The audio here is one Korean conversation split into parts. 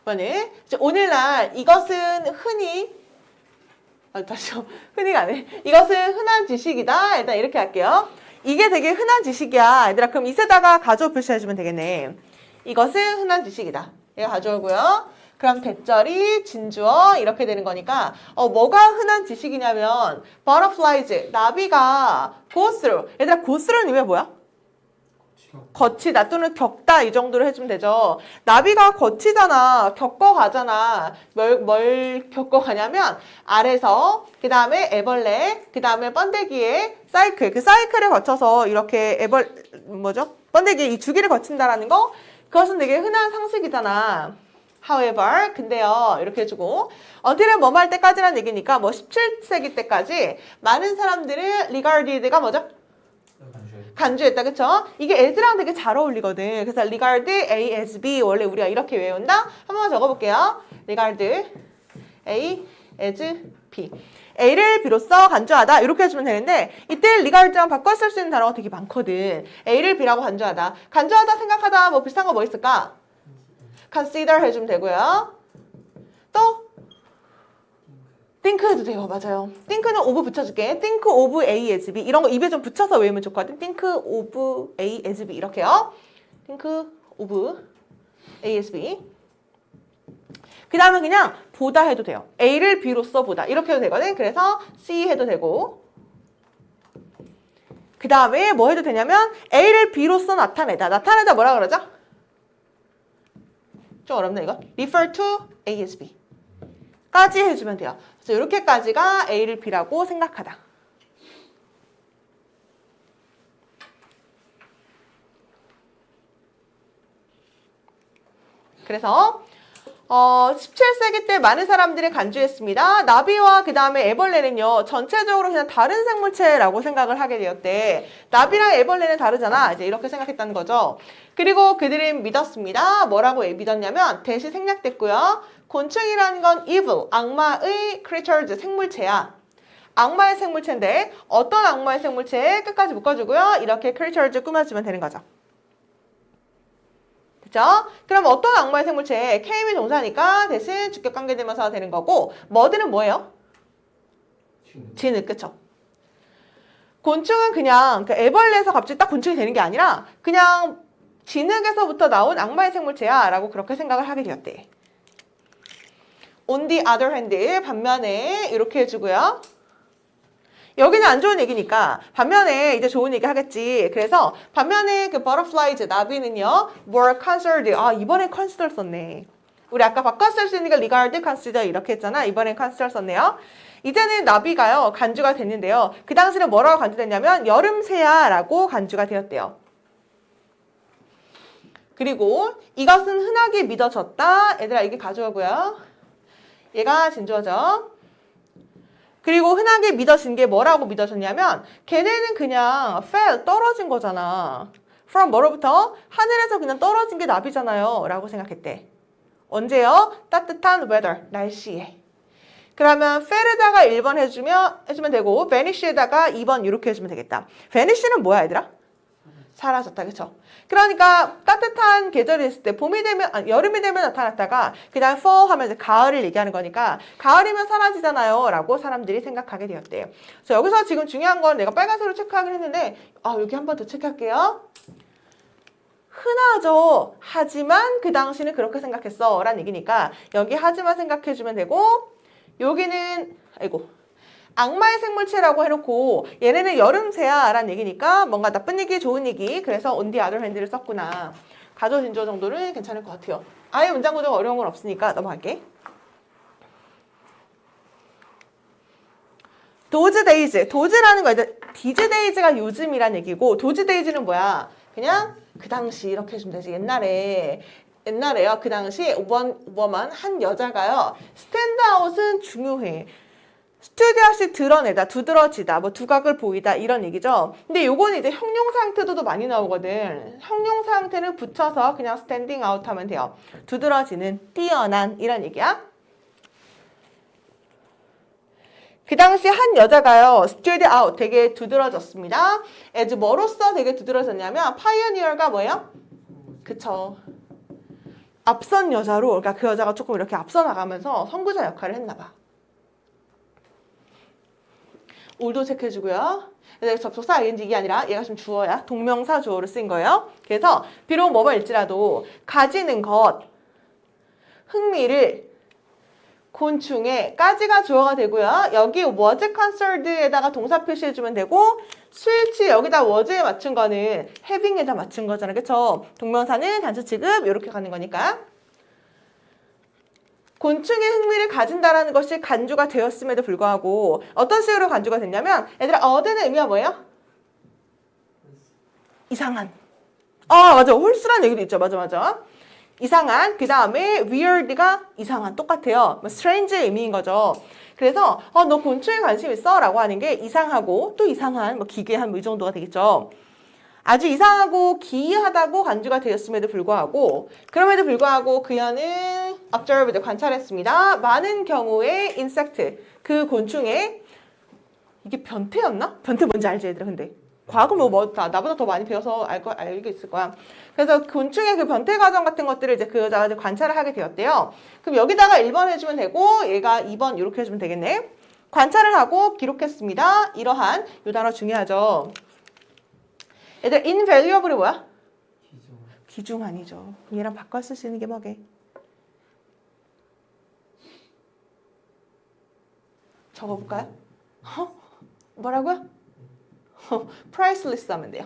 이번에 오늘날 이것은 흔히 다시요. 흔히가 아니네. 이것은 흔한 지식이다. 일단 이렇게 할게요. 이게 되게 흔한 지식이야. 얘들아 그럼 이세다가 가져오 표시해주면 되겠네. 이것은 흔한 지식이다. 얘가 가져오고요. 그럼 대절이 진주어 이렇게 되는 거니까 뭐가 흔한 지식이냐면 butterflies, 나비가 go through. 얘들아 go through는 의미가 뭐야? 거치다 또는 겪다 이 정도로 해주면 되죠. 나비가 거치잖아. 겪어가잖아. 뭘 겪어가냐면 알에서 그 다음에 애벌레 그 다음에 번데기의 사이클 그 사이클을 거쳐서 이렇게 번데기 이 주기를 거친다라는 거 그것은 되게 흔한 상식이잖아. However, 근데요 이렇게 해주고 until은 뭐뭐 할 때까지라는 얘기니까 뭐 17세기 때까지 많은 사람들은 regarded가 뭐죠? 간주했다, 그쵸? 이게 as랑 되게 잘 어울리거든. 그래서 regard A as B 원래 우리가 이렇게 외운다. 한번 적어볼게요. regard A as B. A를 비로소 간주하다 이렇게 해주면 되는데 이때 regard랑 바꿔 쓸 수 있는 단어가 되게 많거든. A를 B라고 간주하다. 간주하다, 생각하다 뭐 비슷한 거 뭐 있을까? consider 해주면 되고요. 또 think 해도 돼요. 맞아요. think는 of 붙여줄게. think of A as B. 이런 거 입에 좀 붙여서 외우면 좋거든. think of A as B. 이렇게요. think of A as B. 그 다음에 그냥 보다 해도 돼요. A를 B로써 보다. 이렇게 해도 되거든. 그래서 C 해도 되고. 그 다음에 뭐 해도 되냐면 A를 B로써 나타내다. 나타내다 뭐라 그러죠? 좀 어렵네 이거. refer to A as B. 까지 해주면 돼요. 그래서 이렇게까지가 A를 B라고 생각하다. 그래서 17세기 때 많은 사람들이 간주했습니다. 나비와 그 다음에 애벌레는요. 전체적으로 그냥 다른 생물체라고 생각을 하게 되었대. 나비랑 애벌레는 다르잖아. 이제 이렇게 생각했다는 거죠. 그리고 그들은 믿었습니다. 뭐라고 믿었냐면 대시 생략됐고요. 곤충이라는 건 evil, 악마의 creatures, 생물체야. 악마의 생물체인데 어떤 악마의 생물체에 끝까지 묶어주고요. 이렇게 creatures 꾸며주면 되는 거죠. 그죠? 그럼 어떤 악마의 생물체에 came이 동사니까 대신 주격 관계되면서 되는 거고 머드는 뭐예요? 진흙, 그쵸? 곤충은 그냥 애벌레에서 갑자기 딱 곤충이 되는 게 아니라 그냥 진흙에서부터 나온 악마의 생물체야 라고 그렇게 생각을 하게 되었대. On the other hand, 반면에 이렇게 해주고요. 여기는 안 좋은 얘기니까 반면에 이제 좋은 얘기 하겠지. 그래서 반면에 그 butterflies, 나비는요. more concerned. 이번엔 consider 썼네. 우리 아까 바꿔 쓸 수 있는 게 regard, consider 이렇게 했잖아. 이번엔 consider 썼네요. 이제는 나비가요. 간주가 됐는데요. 그 당시는 뭐라고 간주됐냐면 여름새야 라고 간주가 되었대요. 그리고 이것은 흔하게 믿어졌다. 얘들아 이게 가져오고요. 얘가 진주어죠. 그리고 흔하게 믿어진 게 뭐라고 믿어졌냐면 걔네는 그냥 fell, 떨어진 거잖아. from 뭐로부터? 하늘에서 그냥 떨어진 게 나비잖아요. 라고 생각했대. 언제요? 따뜻한 weather, 날씨에. 그러면 fell에다가 1번 해주면 되고 vanish에다가 2번 이렇게 해주면 되겠다. vanish는 뭐야 얘들아? 사라졌다, 그쵸? 그러니까 따뜻한 계절이 있을 때 봄이 되면 여름이 되면 나타났다가 그 다음 fall 하면 이제 가을을 얘기하는 거니까 가을이면 사라지잖아요 라고 사람들이 생각하게 되었대요. 그래서 여기서 지금 중요한 건 내가 빨간색으로 체크하긴 했는데 여기 한 번 더 체크할게요. 흔하죠. 하지만 그 당시는 그렇게 생각했어 라는 얘기니까 여기 하지만 생각해주면 되고 여기는 악마의 생물체라고 해놓고 얘네는 여름새야 라는 얘기니까 뭔가 나쁜 얘기, 좋은 얘기. 그래서 on the other hand를 썼구나. 가조 진주어 정도는 괜찮을 것 같아요. 아예 문장 구조가 어려운 건 없으니까 넘어갈게. those days. those라는 거 these days가 요즘이란 얘기고 those days는 뭐야? 그냥 그 당시 이렇게 해주면 되지. 옛날에요. 그 당시 woman 한 여자가요. stand out은 중요해. 스튜디오시 드러내다, 두드러지다, 뭐 두각을 보이다 이런 얘기죠. 근데 요거는 이제 형용사 형태도 많이 나오거든. 형용사 형태는 붙여서 그냥 standing out 하면 돼요. 두드러지는, 뛰어난 이런 얘기야. 그 당시 한 여자가요. stood out 되게 두드러졌습니다. as 뭐로써 되게 두드러졌냐면 pioneer가 뭐예요? 그쵸. 앞선 여자로, 그러니까 그 여자가 조금 이렇게 앞서 나가면서 선구자 역할을 했나 봐. 올도 체크해주고요. 접속사 ing 이게 아니라 얘가 지금 주어야. 동명사 주어로 쓰인 거예요. 그래서 비록 뭐뭐일지라도 가지는 것, 흥미를 곤충에 까지가 주어가 되고요. 여기 was concerned에다가 동사 표시해주면 되고 수일치 여기다 was에 맞춘 거는 having에다 맞춘 거잖아요. 그쵸? 동명사는 단수 취급 이렇게 가는 거니까. 곤충의 흥미를 가진다라는 것이 간주가 되었음에도 불구하고 어떤 식으로 간주가 됐냐면 얘들아 odd는 의미가 뭐예요? 이상한. 아 맞아. 홀수라는 얘기도 있죠. 맞아. 이상한. 그 다음에 weird가 이상한. 똑같아요. 뭐 strange의 의미인 거죠. 그래서 너 곤충에 관심 있어? 라고 하는 게 이상하고 또 이상한 뭐 기괴한 뭐 이 정도가 되겠죠. 아주 이상하고 기이하다고 간주가 되었음에도 불구하고 그럼에도 불구하고 그녀는 observed 관찰했습니다. 많은 경우에 insect 그 곤충의 이게 변태였나? 변태 뭔지 알지 얘들아 근데 과학은 나보다 더 많이 배워서 알게 있을 거야. 그래서 곤충의 그 변태 과정 같은 것들을 이제 그 여자가 이제 관찰을 하게 되었대요. 그럼 여기다가 1번 해주면 되고 얘가 2번 이렇게 해주면 되겠네. 관찰을 하고 기록했습니다. 이러한 이 단어 중요하죠. 얘들 invaluable이 뭐야? 귀중 아니죠. 얘랑 바꿔 쓸 수 있는 게 뭐게? 적어볼까요? 뭐라고요? priceless 하면 돼요.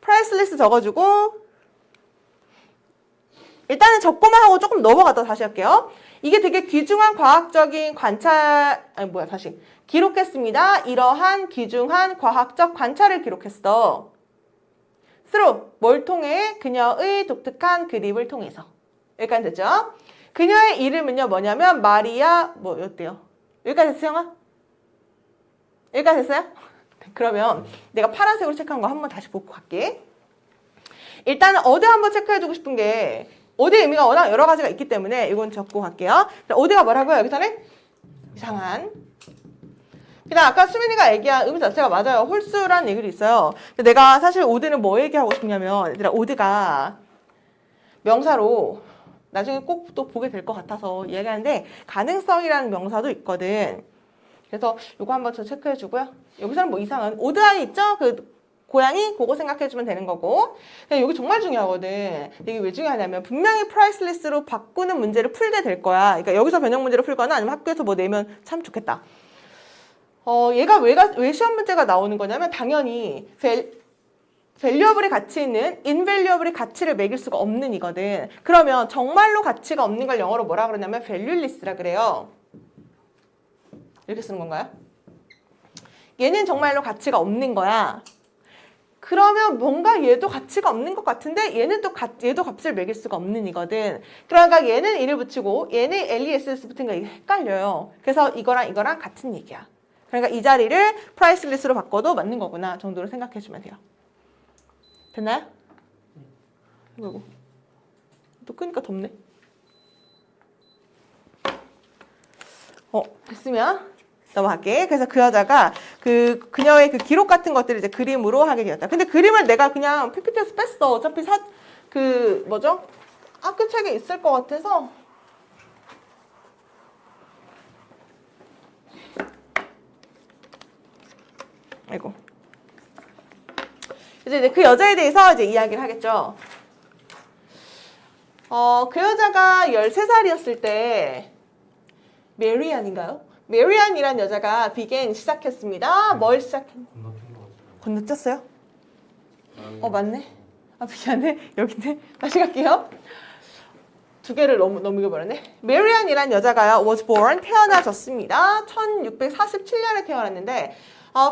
priceless 적어주고 일단은 적고만 하고 조금 넘어갔다 다시 할게요. 이게 되게 귀중한 과학적인 기록했습니다. 이러한 귀중한 과학적 관찰을 기록했어. through 뭘 통해? 그녀의 독특한 그림을 통해서. 여기까지 됐죠? 그녀의 이름은요 뭐냐면 마리아 뭐였대요? 여기까지 됐어요, 형아? 여기까지 됐어요? 그러면 내가 파란색으로 체크한 거 한번 다시 보고 갈게. 일단은 어디 한번 체크해주고 싶은 게 어디의 의미가 워낙 여러 가지가 있기 때문에 이건 적고 갈게요. 어디가 뭐라고요? 여기서는 이상한. 그다음 아까 수민이가 얘기한 의미 자체가 맞아요. 홀수라는 얘기도 있어요. 근데 내가 사실 오드는 뭐 얘기하고 싶냐면 얘들아 오드가 명사로 나중에 꼭 또 보게 될 것 같아서 이야기하는데 가능성이라는 명사도 있거든. 그래서 이거 한번 더 체크해주고요. 여기서는 뭐 이상한 오드 안에 있죠? 그 고양이 그거 생각해주면 되는 거고. 근데 여기 정말 중요하거든. 이게 왜 중요하냐면 분명히 priceless로 바꾸는 문제를 풀게 될 거야. 그러니까 여기서 변형 문제를 풀거나 아니면 학교에서 뭐 내면 참 좋겠다. 얘가 왜 시험 문제가 나오는 거냐면 당연히 valuable이 가치 있는 invaluable이 가치를 매길 수가 없는 이거든. 그러면 정말로 가치가 없는 걸 영어로 뭐라 그러냐면 valueless라 그래요. 이렇게 쓰는 건가요? 얘는 정말로 가치가 없는 거야. 그러면 뭔가 얘도 가치가 없는 것 같은데 얘는 또 얘도 값을 매길 수가 없는 이거든. 그러니까 얘는 in을 붙이고 얘는 les 붙은 거 헷갈려요. 그래서 이거랑 같은 얘기야. 그러니까 이 자리를 priceless로 바꿔도 맞는 거구나 정도로 생각해 주면 돼요. 됐나요? 이거 또 끄니까 덥네. 됐으면 넘어갈게. 그래서 그 여자가 그녀의 그 기록 같은 것들을 이제 그림으로 하게 되었다. 근데 그림을 내가 그냥 PPT에서 뺐어. 어차피 학교 책에 있을 것 같아서. 아이고. 이제 그 여자에 대해서 이제 이야기를 하겠죠. 그 여자가 13살이었을 때 메리안인가요? 메리안이란 여자가 비겐 시작했습니다. 뭘 시작했나? 건너뛰었어요? 맞네. 미안해. 여기네. 다시 갈게요. 두 개를 넘겨버렸네. 메리안이란 여자가 was born 태어나졌습니다. 1647년에 태어났는데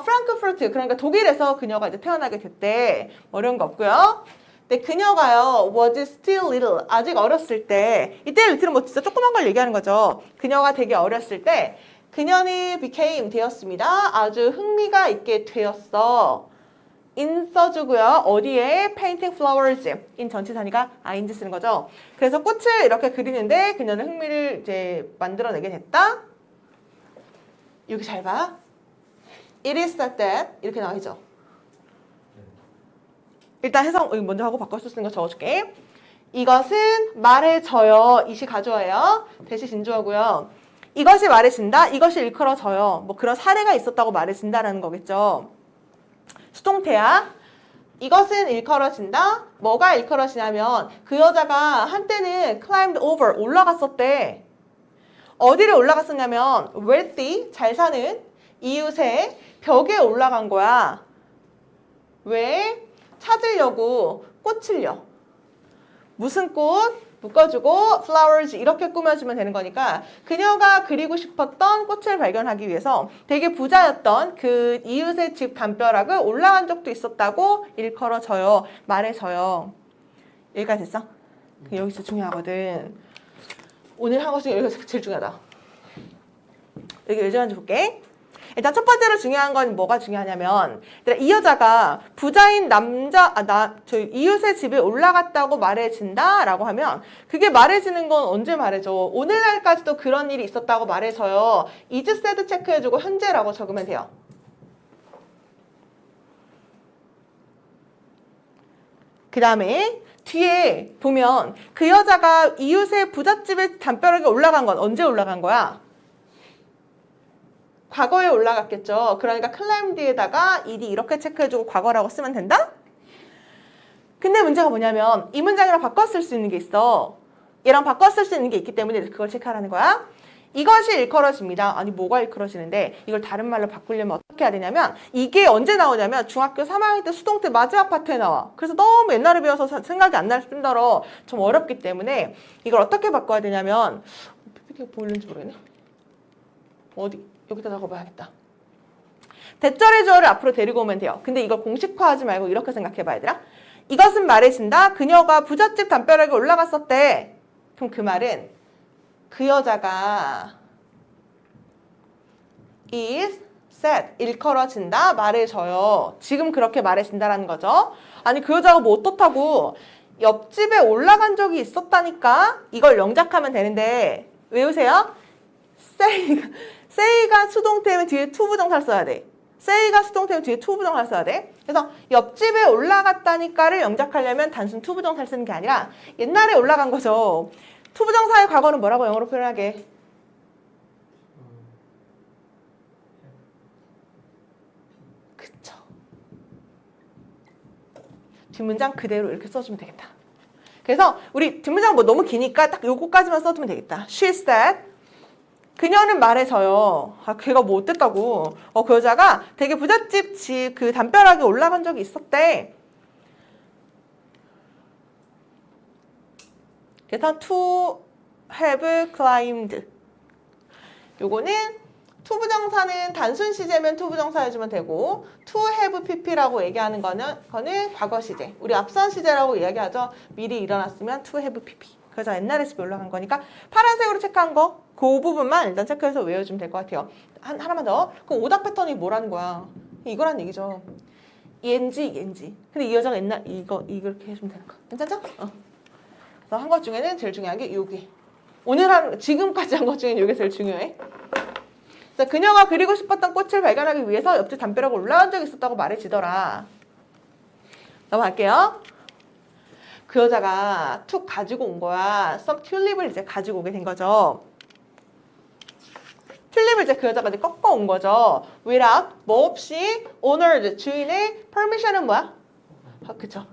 프랑크푸르트 그러니까 독일에서 그녀가 이제 태어나게 됐대. 어려운 거 없고요. 근데 그녀가요 was still little 아직 어렸을 때 이때 little은 뭐 진짜 조그만 걸 얘기하는 거죠. 그녀가 되게 어렸을 때 그녀는 became 되었습니다. 아주 흥미가 있게 되었어. in 써주고요. 어디에? painting flowers. in 전치사니까 ing 쓰는 거죠. 그래서 꽃을 이렇게 그리는데 그녀는 흥미를 이제 만들어내게 됐다. 여기 잘 봐. It is that 이렇게 나와있죠. 일단 해석 먼저 하고 바꿔 쓰는 거 적어줄게. 이것은 말해줘요. 이시 가져와요. 대시 진주어고요. 이것이 말해진다. 이것이 일컬어져요. 뭐 그런 사례가 있었다고 말해진다라는 거겠죠. 수동태야. 이것은 일컬어진다. 뭐가 일컬어지냐면 그 여자가 한때는 climbed over 올라갔었대. 어디를 올라갔었냐면 wealthy 잘 사는 이웃의 벽에 올라간 거야. 왜? 찾으려고 꽃을요. 무슨 꽃? 묶어주고 flowers 이렇게 꾸며주면 되는 거니까 그녀가 그리고 싶었던 꽃을 발견하기 위해서 되게 부자였던 그 이웃의 집 담벼락을 올라간 적도 있었다고 일컬어져요. 말해져요. 여기까지 됐어? 여기 진짜 중요하거든. 오늘 한 것 중에 여기가 제일 중요하다. 여기 왜 중요한지 볼게. 일단 첫 번째로 중요한 건 뭐가 중요하냐면 이 여자가 부자인 이웃의 집에 올라갔다고 말해진다 라고 하면 그게 말해지는 건 언제 말해줘? 오늘날까지도 그런 일이 있었다고 말해줘요. is said 체크해주고 현재라고 적으면 돼요. 그 다음에 뒤에 보면 그 여자가 이웃의 부잣집의 담벼락에 올라간 건 언제 올라간 거야? 과거에 올라갔겠죠. 그러니까 climbed에다가 ed 이렇게 체크해주고 과거라고 쓰면 된다? 근데 문제가 뭐냐면 이 문장이랑 바꿔 쓸 수 있는 게 있어. 얘랑 바꿔 쓸 수 있는 게 있기 때문에 그걸 체크하라는 거야. 이것이 일컬어집니다. 아니 뭐가 일컬어지는데 이걸 다른 말로 바꾸려면 어떻게 해야 되냐면 이게 언제 나오냐면 중학교 3학년 때 수동태 마지막 파트에 나와. 그래서 너무 옛날에 배워서 생각이 안 날 뿐더러 좀 어렵기 때문에 이걸 어떻게 바꿔야 되냐면 PPT가 보이는지 모르겠네. 어디? 여기다 적어봐야겠다. 대절의 주어를 앞으로 데리고 오면 돼요. 근데 이걸 공식화하지 말고 이렇게 생각해봐 얘들아. 이것은 말해진다. 그녀가 부잣집 담벼락에 올라갔었대. 그럼 그 말은 그 여자가 is said 일컬어진다 말해줘요. 지금 그렇게 말해진다라는 거죠. 아니 그 여자가 뭐 어떻다고 옆집에 올라간 적이 있었다니까 이걸 영작하면 되는데 외우세요. say가 수동태면 뒤에 to 부정사를 써야 돼. say가 수동태면 뒤에 to 부정사를 써야 돼. 그래서 옆집에 올라갔다니까를 영작하려면 단순 to 부정사를 쓰는 게 아니라 옛날에 올라간 거죠. to 부정사의 과거는 뭐라고 영어로 표현하게? 그쵸. 뒷문장 그대로 이렇게 써주면 되겠다. 그래서 우리 뒷문장 뭐 너무 기니까 딱 요거까지만 써두면 되겠다. She said 그녀는 말해서요. 아, 걔가 뭐 어땠다고. 그 여자가 되게 부잣집 집 그 담벼락에 올라간 적이 있었대. 그래서 to have climbed. 요거는 to 부정사는 단순 시제면 to 부정사 해주면 되고 to have pp라고 얘기하는 거는 과거 시제. 우리 앞선 시제라고 이야기하죠. 미리 일어났으면 to have pp. 그래서 옛날에 집에 올라간 거니까 파란색으로 체크한 거 그 부분만 일단 체크해서 외워주면 될 것 같아요. 하나만 더. 그럼 오답 패턴이 뭐라는 거야? 이거란 얘기죠. ENG. 근데 이 여자가 옛날 이렇게 해주면 되는 거. 괜찮죠? 그래서 한 것 중에는 제일 중요한 게 요게. 지금까지 한 것 중에는 요게 제일 중요해. 그래서 그녀가 그리고 싶었던 꽃을 발견하기 위해서 옆집 담벼락에 올라간 적이 있었다고 말해지더라. 넘어갈게요. 그 여자가 툭 가지고 온 거야. some 튤립을 이제 가지고 오게 된 거죠. 튤립을 이제 그 여자가 이제 꺾어 온 거죠. without 뭐 없이 owner 주인의 permission은 뭐야? 그쵸.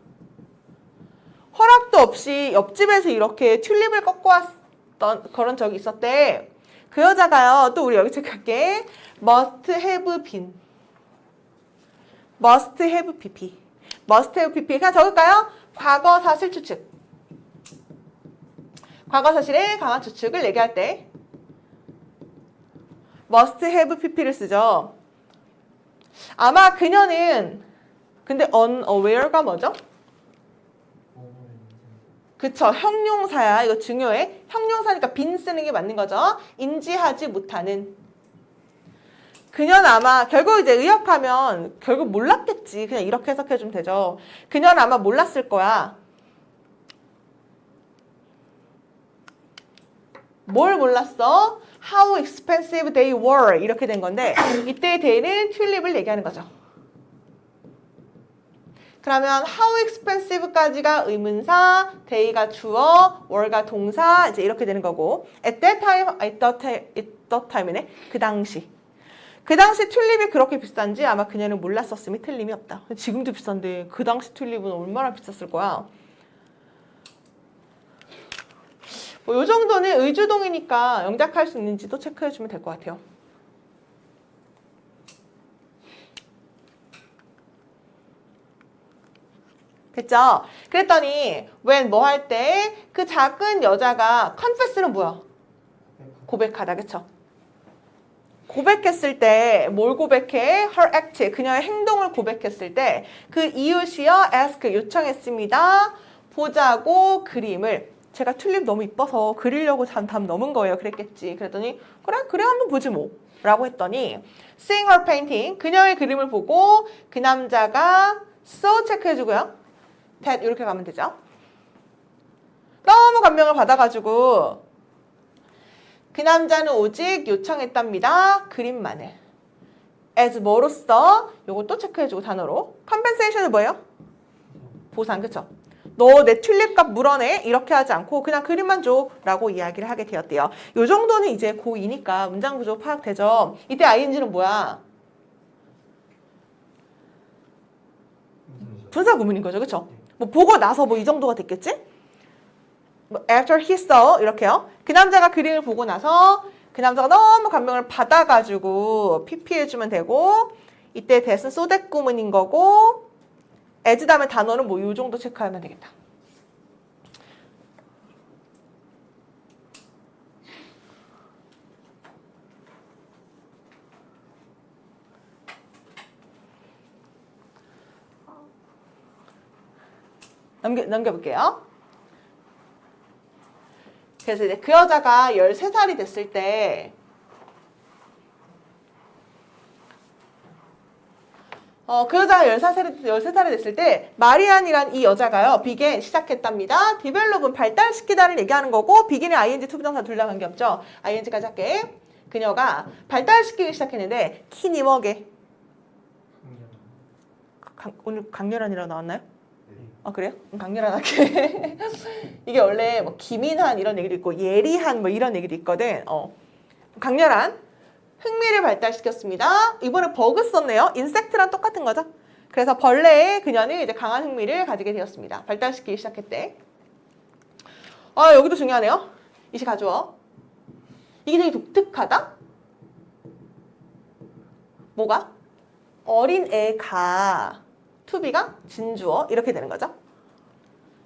허락도 없이 옆집에서 이렇게 튤립을 꺾어 왔던 그런 적이 있었대. 그 여자가요. 또 우리 여기 체크할게. must have been. must have pp. must have pp. 그냥 적을까요? 과거 사실 추측. 과거 사실의 강한 추측을 얘기할 때 must have pp를 쓰죠. 아마 그녀는 근데 unaware가 뭐죠? 그쵸. 형용사야. 이거 중요해. 형용사니까 been 쓰는 게 맞는 거죠. 인지하지 못하는. 그녀는 아마 결국 이제 의역하면 결국 몰랐겠지. 그냥 이렇게 해석해주면 되죠. 그녀는 아마 몰랐을 거야. 뭘 몰랐어? How expensive they were 이렇게 된 건데 이때의 they는 튤립을 얘기하는 거죠. 그러면 how expensive까지가 의문사, day가 주어, were가 동사 이제 이렇게 되는 거고 at that time이네. 그 당시. 그 당시 튤립이 그렇게 비싼지 아마 그녀는 몰랐었음이 틀림이 없다. 지금도 비싼데 그 당시 튤립은 얼마나 비쌌을 거야. 뭐 요 정도는 의주동이니까 영작할 수 있는지도 체크해주면 될 것 같아요. 됐죠? 그랬더니 when 뭐 할 때 그 작은 여자가 confess는 뭐야? 고백하다, 그쵸? 고백했을 때 뭘 고백해? her act, 그녀의 행동을 고백했을 때 그 이웃이요 ask, 요청했습니다. 보자고 그림을 제가 튤립 너무 이뻐서 그리려고 담 넘은 거예요. 그랬겠지. 그랬더니 그래 한번 보지 뭐 라고 했더니 seeing her painting, 그녀의 그림을 보고 그 남자가 so 체크해주고요. that 이렇게 가면 되죠. 너무 감명을 받아가지고 그 남자는 오직 요청했답니다. 그림만을. as 뭐로써 요것도 체크해주고 단어로. compensation은 뭐예요? 보상, 그쵸? 너 내 튤립값 물어내? 이렇게 하지 않고 그냥 그림만 줘 라고 이야기를 하게 되었대요. 요 정도는 이제 고2니까 문장 구조 파악되죠? 이때 ing는 뭐야? 분사 구문인 거죠, 그쵸? 뭐 보고 나서 뭐 이 정도가 됐겠지? 뭐 after he saw 이렇게요. 그 남자가 그림을 보고 나서 그 남자가 너무 감명을 받아가지고 pp해주면 되고 이때 that은 so that 구문인 거고 as 다음에 단어는 뭐 요 정도 체크하면 되겠다. 넘겨볼게요. 그래서 이제 그 여자가 13살이 됐을 때 그 여자가 13살이 됐을 때 마리안이란 이 여자가요. began 시작했답니다. develop은 발달시키다를 얘기하는 거고 begin이 ing, 투부정사 둘 다 관계없죠. ing까지 할게. 그녀가 발달시키기 시작했는데 키니 뭐게? 오늘 강렬한이라고 나왔나요? 아 그래요? 강렬한 할게. 이게 원래 뭐 기민한 이런 얘기도 있고 예리한 뭐 이런 얘기도 있거든. 강렬한 흥미를 발달시켰습니다. 이번에 버그 썼네요. 인섹트랑 똑같은 거죠. 그래서 벌레에 그녀는 이제 강한 흥미를 가지게 되었습니다. 발달시키기 시작했대. 여기도 중요하네요. 이시 가져와. 이게 되게 독특하다? 뭐가? 어린 애가 투비가 진주어 이렇게 되는 거죠.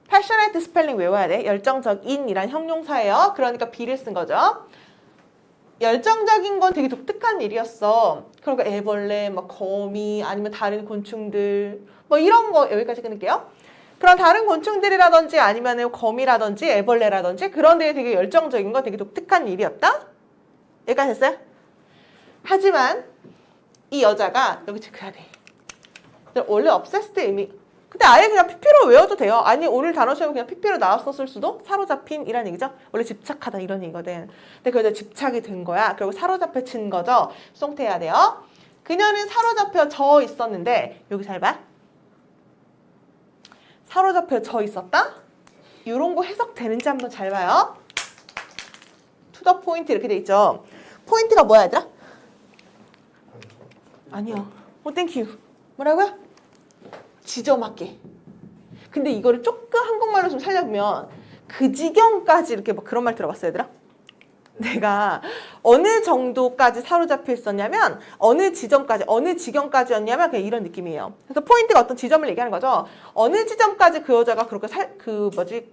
passionate 스펠링 외워야 돼. 열정적인이란 형용사예요. 그러니까 be를 쓴 거죠. 열정적인 건 되게 독특한 일이었어. 그러니까 애벌레, 막 거미, 아니면 다른 곤충들 뭐 이런 거 여기까지 끊을게요. 그런 다른 곤충들이라든지 아니면 거미라든지 애벌레라든지 그런 데에 되게 열정적인 건 되게 독특한 일이었다. 여기까지 됐어요? 하지만 이 여자가 여기 체크해야 돼. 원래 obsessed 의미 근데 아예 그냥 PP로 외워도 돼요. 아니 오늘 단어 시험에 그냥 PP로 나왔었을 수도 사로잡힌 이란 얘기죠. 원래 집착하다 이런 얘기거든. 근데 그래도 집착이 된 거야. 결국 사로잡혀진 거죠. 송태해야 돼요. 그녀는 사로잡혀져 있었는데 여기 잘 봐. 사로잡혀져 있었다. 이런 거 해석되는지 한번 잘 봐요. to the point 이렇게 돼 있죠. 포인트가 뭐야 얘들아? 아니요. 땡큐. 뭐라고요? 지점할게. 근데 이거를 조금 한국말로 좀 살려보면 그 지경까지 이렇게 막 그런 말 들어봤어요, 얘들아? 내가 어느 정도까지 사로잡혀 있었냐면 어느 지점까지, 어느 지경까지였냐면 그냥 이런 느낌이에요. 그래서 포인트가 어떤 지점을 얘기하는 거죠. 어느 지점까지 그 여자가 그렇게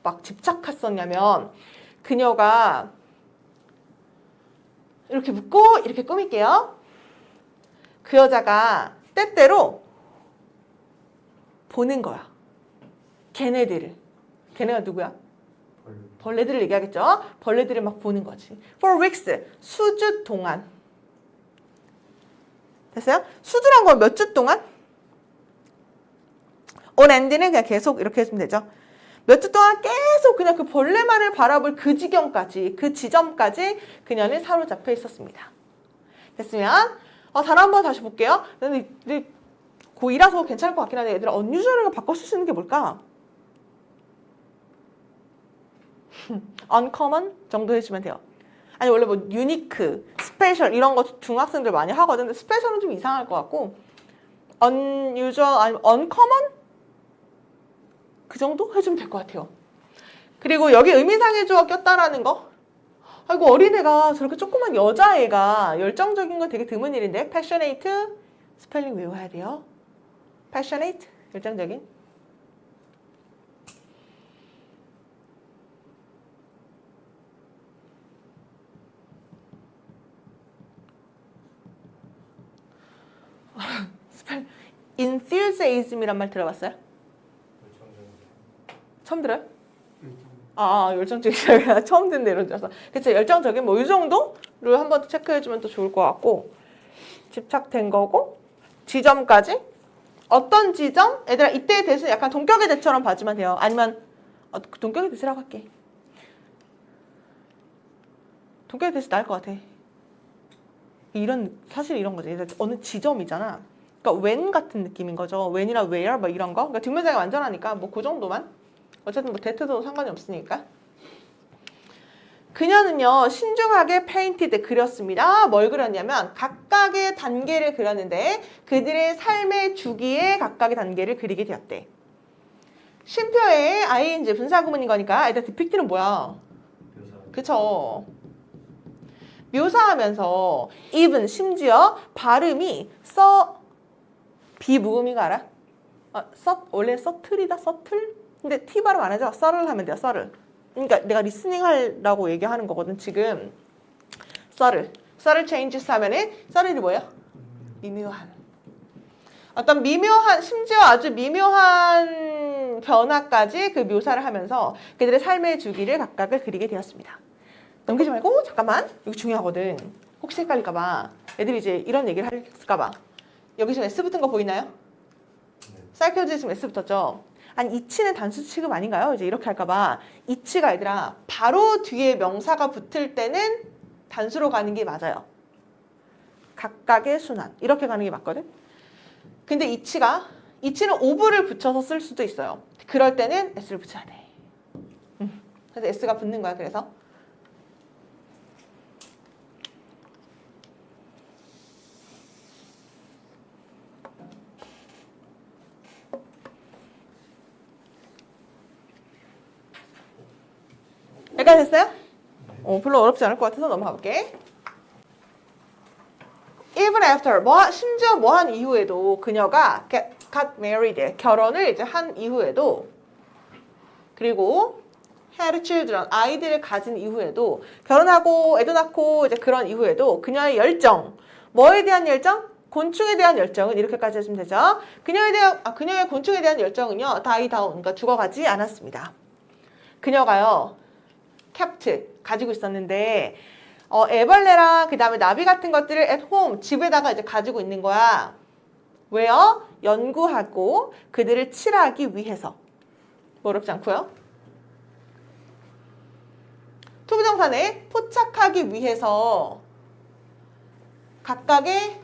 막 집착했었냐면 그녀가 이렇게 묻고 이렇게 꾸밀게요. 그 여자가 때때로 보는 거야. 걔네들을. 걔네가 누구야? 벌레들을 얘기하겠죠? 벌레들을 막 보는 거지. For weeks, 수주 동안. 됐어요? 수주란 건 몇 주 동안? on end는 그냥 계속 이렇게 해주면 되죠. 몇 주 동안 계속 그냥 그 벌레만을 바라볼 그 지경까지, 그 지점까지 그녀는 사로잡혀 있었습니다. 됐으면 단어 한번 다시 볼게요. 근데 고2라서 괜찮을 것 같긴 한데 얘들아 unusual을 바꿔 쓸 수 있는 게 뭘까? uncommon 정도 해주면 돼요. 아니 원래 뭐 unique, special 이런 거 중학생들 많이 하거든. 근데 special은 좀 이상할 것 같고 unusual 아니면 uncommon? 그 정도 해주면 될 것 같아요. 그리고 여기 의미상의 주어 꼈다라는 거. 아이고 어린애가 저렇게 조그만 여자애가 열정적인 건 되게 드문 일인데 passionate 스펠링 외워야 돼요. passionate 열정적인. enthusiasm이란 말 들어봤어요? 처음 들어요? 열정적인 처음 듣는 내용 들어서 그쵸 열정적인 뭐 이 정도를 한번 체크해주면 또 좋을 것 같고 집착된 거고 지점까지 어떤 지점? 얘들아 이때의 대신 약간 동격의 대처럼 봐주면 돼요. 아니면 동격의 대시라고 할게. 동격의 대시 나을 것 같아. 사실 이런 거지. 어느 지점이잖아. 그러니까 when 같은 느낌인 거죠. when이나 where 뭐 이런 거. 그러니까 뒷문장이 완전하니까 뭐 그 정도만. 어쨌든 뭐 대트도 상관이 없으니까. 그녀는요 신중하게 페인티드 그렸습니다. 뭘 그렸냐면 각각의 단계를 그렸는데 그들의 삶의 주기에 각각의 단계를 그리게 되었대. 쉼표의 ing 분사구문인 거니까 일단 depict는 뭐야? 그쵸. 묘사하면서 even 심지어 발음이 비무음이가 알아? 원래 서틀이다 서틀? 근데 T 발음 안 하죠? 썰을 하면 돼요 썰을. 그러니까 내가 리스닝 하려고 얘기하는 거거든 지금. 썰을 changes 하면은 썰이 뭐예요? 미묘한 어떤 미묘한 심지어 아주 미묘한 변화까지 그 묘사를 하면서 그들의 삶의 주기를 각각을 그리게 되었습니다. 넘기지 말고 잠깐만 이거 중요하거든. 혹시 헷갈릴까봐 애들이 이제 이런 얘기를 할까봐 여기 지금 S 붙은 거 보이나요? 사이클즈에 지금 S 붙었죠? 아니 이치는 단수 취급 아닌가요? 이제 이렇게 할까봐 이치가 얘들아 바로 뒤에 명사가 붙을 때는 단수로 가는 게 맞아요. 각각의 순환 이렇게 가는 게 맞거든. 근데 이치는 오브를 붙여서 쓸 수도 있어요. 그럴 때는 S를 붙여야 돼. 그래서 S가 붙는 거야. 그래서 여기까지 됐어요? 별로 어렵지 않을 것 같아서 넘어가 볼게. Even after, 심지어 한 이후에도 그녀가 got married, 결혼을 이제 한 이후에도 그리고 had children, 아이들을 가진 이후에도 결혼하고 애도 낳고 이제 그런 이후에도 그녀의 열정, 뭐에 대한 열정? 곤충에 대한 열정은 이렇게까지 해주면 되죠. 그녀의 곤충에 대한 열정은요, die down, 그러니까 죽어가지 않았습니다. 그녀가요, kept, 가지고 있었는데, 애벌레랑 그 다음에 나비 같은 것들을 at home, 집에다가 이제 가지고 있는 거야. 왜요? 연구하고 그들을 칠하기 위해서. 어렵지 않고요. 투부정사네 포착하기 위해서 각각의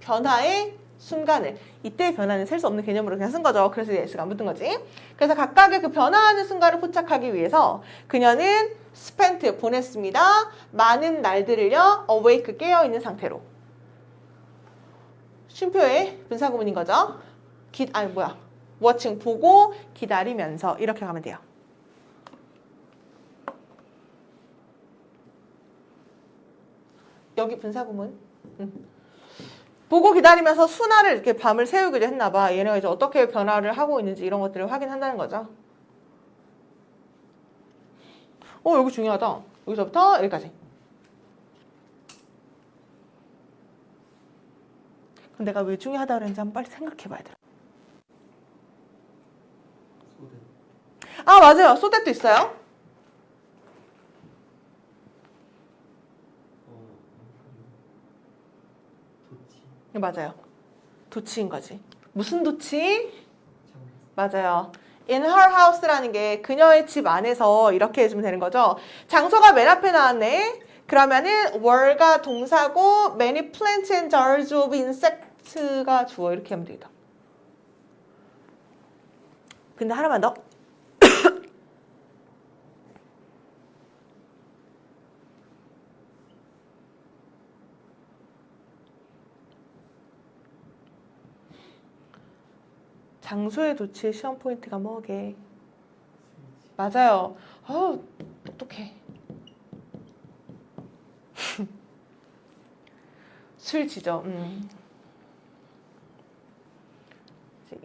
변화의 순간을 이때의 변화는 셀 수 없는 개념으로 그냥 쓴 거죠. 그래서 S가 안 붙은 거지. 그래서 각각의 그 변화하는 순간을 포착하기 위해서 그녀는 spent 보냈습니다. 많은 날들을요. awake 깨어있는 상태로. 쉼표의 분사구문인 거죠. watching 보고 기다리면서 이렇게 가면 돼요. 여기 분사구문. 보고 기다리면서 순화를 이렇게 밤을 새우기로 했나 봐. 얘네가 이제 어떻게 변화를 하고 있는지 이런 것들을 확인한다는 거죠. 여기 중요하다. 여기서부터 여기까지. 그럼 내가 왜 중요하다 그랬는지 한번 빨리 생각해 봐야 돼. 맞아요. 소댓도 있어요. 맞아요. 도치인 거지. 무슨 도치? 맞아요. In her house라는 게 그녀의 집 안에서 이렇게 해주면 되는 거죠. 장소가 맨 앞에 나왔네. 그러면은 were가 동사고 many plants and jars of insects가 주어 이렇게 하면 되겠다. 근데 하나만 더. 장소의 도치의 시험 포인트가 뭐게? 맞아요. 어우, 똑똑해. 술지죠.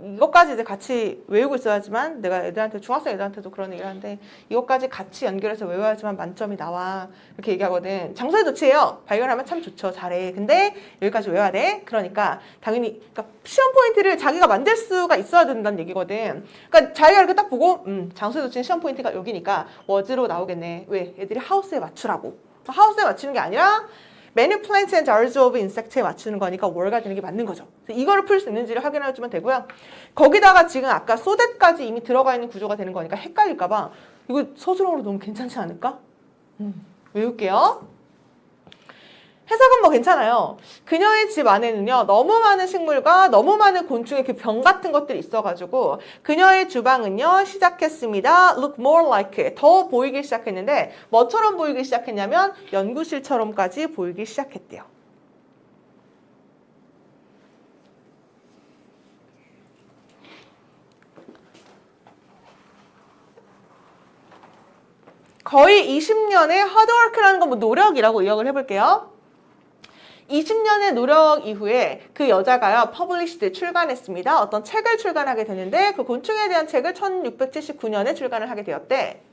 이것까지 이제 같이 외우고 있어야지만 내가 애들한테 중학생 애들한테도 그런 얘기를 하는데 이것까지 같이 연결해서 외워야지만 만점이 나와 이렇게 얘기하거든. 장소의 도치예요. 발견하면 참 좋죠. 잘해. 근데 여기까지 외워야 돼. 그러니까 당연히 그러니까 시험 포인트를 자기가 만들 수가 있어야 된다는 얘기거든. 그러니까 자기가 이렇게 딱 보고 장소의 도치는 시험 포인트가 여기니까 워즈로 나오겠네. 왜? 애들이 하우스에 맞추라고. 하우스에 맞추는 게 아니라 Many plants and jars of insect에 맞추는 거니까 월가 되는 게 맞는 거죠. 이거를 풀 수 있는지를 확인해주면 되고요. 거기다가 지금 아까 so that까지 이미 들어가 있는 구조가 되는 거니까 헷갈릴까봐 이거 서술형으로 너무 괜찮지 않을까? 외울게요. 해석은 뭐 괜찮아요. 그녀의 집 안에는요 너무 많은 식물과 너무 많은 곤충의 그 병 같은 것들이 있어가지고 그녀의 주방은요 시작했습니다. Look more like it. 더 보이기 시작했는데 뭐처럼 보이기 시작했냐면 연구실처럼까지 보이기 시작했대요. 거의 20년의 하드워크라는 건 뭐 노력이라고 의역을 해볼게요. 20년의 노력 이후에 그 여자가요, 퍼블리시드 출간했습니다. 어떤 책을 출간하게 되는데 그 곤충에 대한 책을 1679년에 출간을 하게 되었대.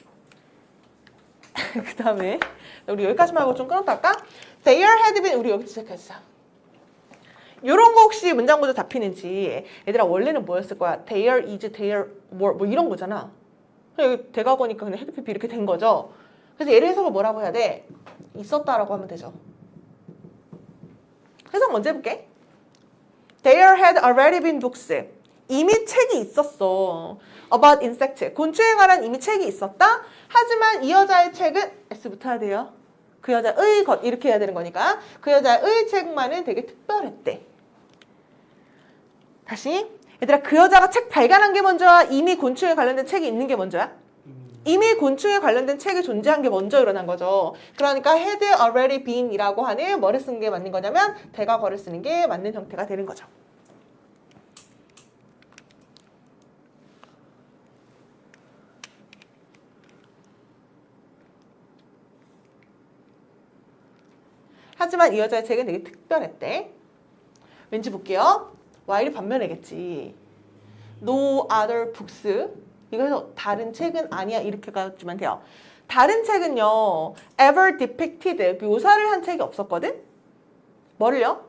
그 다음에 우리 여기까지만 하고 좀 끊었다 할까? There had been 우리 여기 시작하자. 요런 거 혹시 문장 구조 잡히는지 얘들아 원래는 뭐였을 거야? There is, there were 뭐 이런 거잖아. 여기 대과거니까 그냥 had been 이렇게 된 거죠. 그래서 얘를 해석을 뭐라고 해야 돼? 있었다라고 하면 되죠. 해석 먼저 해볼게. There had already been books. 이미 책이 있었어. About insects. 곤충에 관한 이미 책이 있었다. 하지만 이 여자의 책은 S부터 해야 돼요. 그 여자의 것 이렇게 해야 되는 거니까 그 여자의 책만은 되게 특별했대. 다시. 얘들아 그 여자가 책 발간한 게 먼저야? 이미 곤충에 관련된 책이 있는 게 먼저야? 이미 곤충에 관련된 책이 존재한 게 먼저 일어난 거죠. 그러니까 had already been 이라고 하는 뭐를 쓰는 게 맞는 거냐면 대과거를 쓰는 게 맞는 형태가 되는 거죠. 하지만 이 여자의 책은 되게 특별했대. 왠지 볼게요. Y를 반면이겠지. No other books. 이거 해서 다른 책은 아니야 이렇게 가주면 돼요. 다른 책은요. ever depicted. 묘사를 한 책이 없었거든. 뭐를요?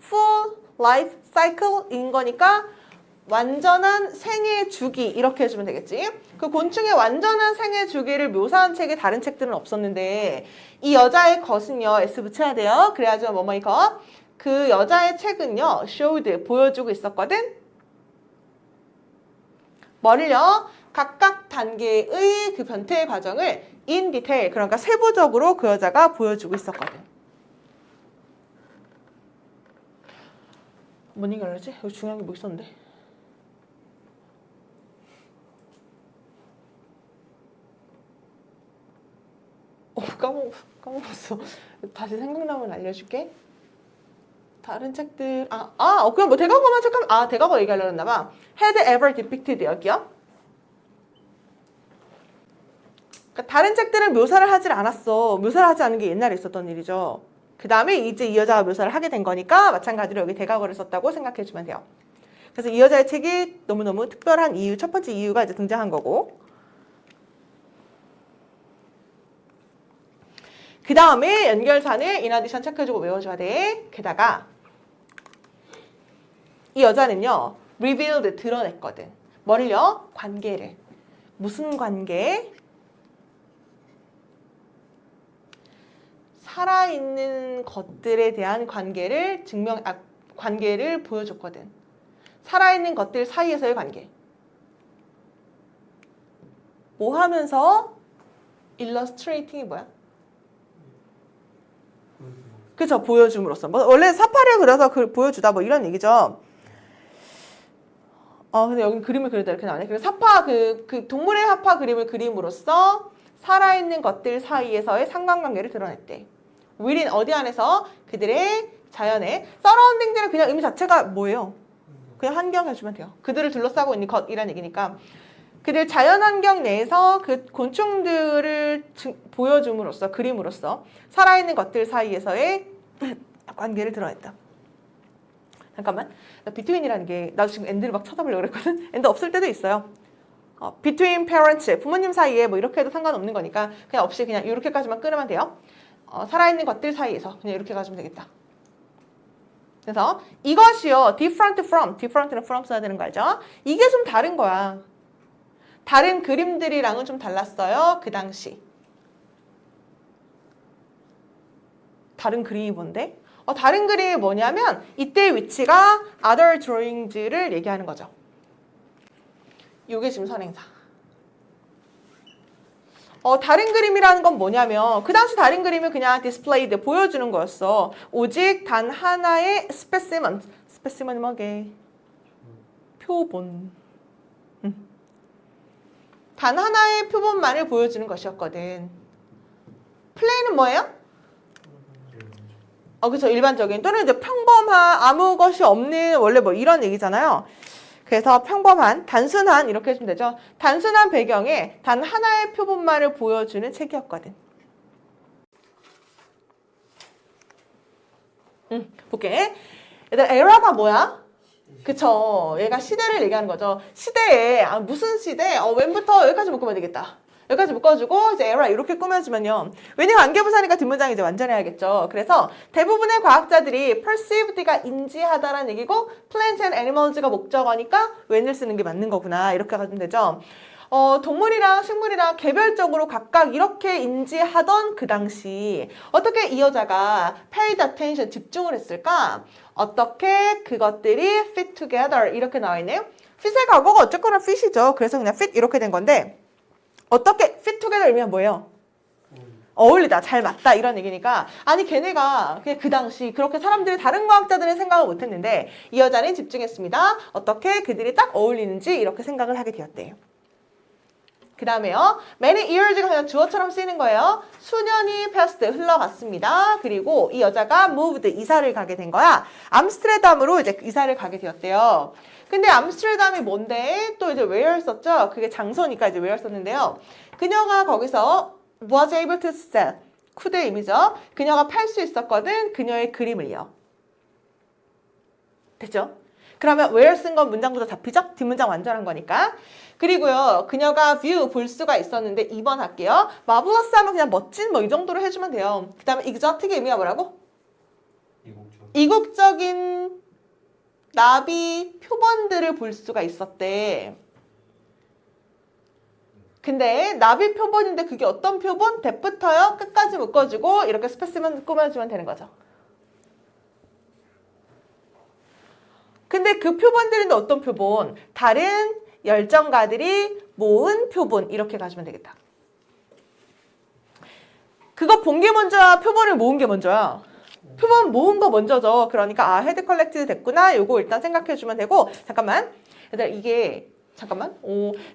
full life cycle인 거니까 완전한 생애 주기 이렇게 해주면 되겠지. 그 곤충의 완전한 생애 주기를 묘사한 책이 다른 책들은 없었는데 이 여자의 것은요. S 붙여야 돼요. 그래야지만 뭐뭐이 것. 그 여자의 책은요. showed 보여주고 있었거든. 뭐를요? 각각 단계의 그 변태의 과정을 in detail 그러니까 세부적으로 그 여자가 보여주고 있었거든. 뭔 얘기 하려지? 여기 중요한 게 뭐 있었는데? 까먹었어. 다시 생각나면 알려줄게. 다른 책들 그냥 뭐 대과거만 잠깐 대과거 얘기하려고 했나 봐. Had ever depicted 여기요. 그러니까 다른 책들은 묘사를 하질 않았어. 묘사를 하지 않은 게 옛날에 있었던 일이죠. 그 다음에 이제 이 여자가 묘사를 하게 된 거니까 마찬가지로 여기 대과거를 썼다고 생각해 주면 돼요. 그래서 이 여자의 책이 너무너무 특별한 이유, 첫 번째 이유가 이제 등장한 거고. 그 다음에 연결사는 in addition 체크해주고 외워줘야 돼. 게다가 이 여자는요. revealed 드러냈거든. 뭐를요? 관계를. 무슨 관계? 살아있는 것들에 대한 관계를 관계를 보여줬거든. 살아있는 것들 사이에서의 관계. 뭐 하면서? illustrating이 뭐야? 그쵸, 보여줌으로써. 뭐 원래 사파를 그려서 보여주다 뭐 이런 얘기죠. 근데 여기 그림을 그리다 이렇게 나오네. 그래서 사파, 그 동물의 사파 그림을 그림으로써 살아있는 것들 사이에서의 상관관계를 드러냈대. within 어디 안에서? 그들의 자연의 서라운딩들은 그냥 의미 자체가 뭐예요? 그냥 환경 해주면 돼요. 그들을 둘러싸고 있는 것이란 얘기니까 그들 자연환경 내에서 그 곤충들을 보여줌으로써 그림으로써 살아있는 것들 사이에서의 관계를 드러냈다. 잠깐만, 나 between이라는 게 나도 지금 and를 막 쳐다보려고 그랬거든. and 없을 때도 있어요. between parents, 부모님 사이에 뭐 이렇게 해도 상관없는 거니까 그냥 없이 그냥 이렇게까지만 끊으면 돼요. 살아있는 것들 사이에서 그냥 이렇게 가지면 되겠다. 그래서 이것이요, different from, different는 from 써야 되는 거 알죠? 이게 좀 다른 거야. 다른 그림들이랑은 좀 달랐어요. 그 당시. 다른 그림이 뭔데? 다른 그림이 뭐냐면 이때의 위치가 other drawings를 얘기하는 거죠. 이게 지금 선행사. 다른 그림이라는 건 뭐냐면 그 당시 다른 그림은 그냥 displayed, 보여주는 거였어. 오직 단 하나의 specimen, specimen이 뭐게? 표본. 단 하나의 표본만을 보여주는 것이었거든. 플레이는 뭐예요? 그쵸. 일반적인 또는 이제 평범한 아무 것이 없는 원래 뭐 이런 얘기잖아요. 그래서 평범한, 단순한 이렇게 해주면 되죠. 단순한 배경에 단 하나의 표본만을 보여주는 책이었거든. 볼게. 얘들아, 에라가 뭐야? 그쵸. 얘가 시대를 얘기하는 거죠. 시대에, 무슨 시대? 웬부터 여기까지 묶으면 되겠다. 여기까지 묶어주고 이제 에라 이렇게 꾸며주면요. 왜냐 관계부사니까 뒷문장 이제 완전히 해야겠죠. 그래서 대부분의 과학자들이 perceived가 인지하다라는 얘기고 plants and animals가 목적어니까 when을 쓰는 게 맞는 거구나. 이렇게 가면 되죠. 동물이랑 식물이랑 개별적으로 각각 이렇게 인지하던 그 당시 어떻게 이 여자가 paid attention, 집중을 했을까? 어떻게 그것들이 fit together 이렇게 나와 있네요. fit의 과거가 어쨌거나 fit이죠. 그래서 그냥 fit 이렇게 된 건데 어떻게 fit together 의미가 뭐예요? 어울리다, 잘 맞다 이런 얘기니까 아니 걔네가 그냥 그 당시 그렇게 사람들이 다른 과학자들은 생각을 못했는데 이 여자는 집중했습니다. 어떻게 그들이 딱 어울리는지 이렇게 생각을 하게 되었대요. 그 다음에요. many years가 그냥 주어처럼 쓰이는 거예요. 수년이 passed, 흘러갔습니다. 그리고 이 여자가 moved, 이사를 가게 된 거야. 암스테르담으로 이제 이사를 가게 되었대요. 근데 암스테르담이 뭔데? 또 이제 where 썼죠? 그게 장소니까 이제 where 썼는데요. 그녀가 거기서 was able to sell, could의 의미죠. 그녀가 팔 수 있었거든. 그녀의 그림을요. 됐죠? 그러면 where 쓴 건 문장부터 잡히죠? 뒷문장 완전한 거니까. 그리고요. 그녀가 view, 볼 수가 있었는데 2번 할게요. marvelous 하면 그냥 멋진 뭐 이 정도로 해주면 돼요. 그 다음에 exotic의 의미가 뭐라고? 이국적인 나비 표본들을 볼 수가 있었대. 근데 나비 표본인데 그게 어떤 표본? 대부터요. 끝까지 묶어주고 이렇게 스페시men 꾸며주면 되는 거죠. 근데 그 표본들인데 어떤 표본? 다른 열정가들이 모은 표본 이렇게 가시면 되겠다. 그거 본 게 먼저야? 표본을 모은 게 먼저야? 표본 모은 거 먼저죠. 그러니까 헤드 컬렉트 됐구나. 요거 일단 생각해주면 되고 잠깐만. 얘들아 이게 잠깐만.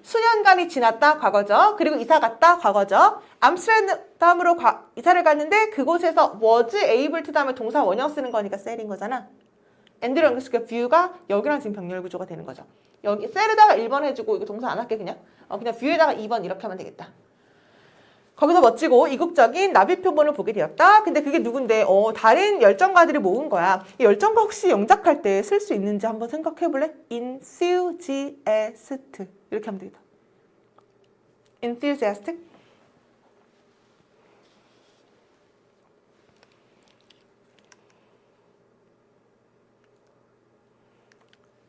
수년간이 지났다 과거죠. 그리고 이사 갔다 과거죠. 암스테르담으로 이사를 갔는데 그곳에서 was able to 다음에 동사 원형 쓰는 거니까 셀인 거잖아. 앤드류 앵글스가 뷰가 여기랑 지금 병렬 구조가 되는 거죠. 여기 셀에다가 1번 해주고 이거 동사 안 할게 그냥. 그냥 뷰에다가 2번 이렇게 하면 되겠다. 거기서 멋지고 이국적인 나비 표본을 보게 되었다. 근데 그게 누군데? 다른 열정가들이 모은 거야. 이 열정가 혹시 영작할 때 쓸 수 있는지 한번 생각해 볼래? enthusiast 이렇게 하면 되겠다. enthusiastic.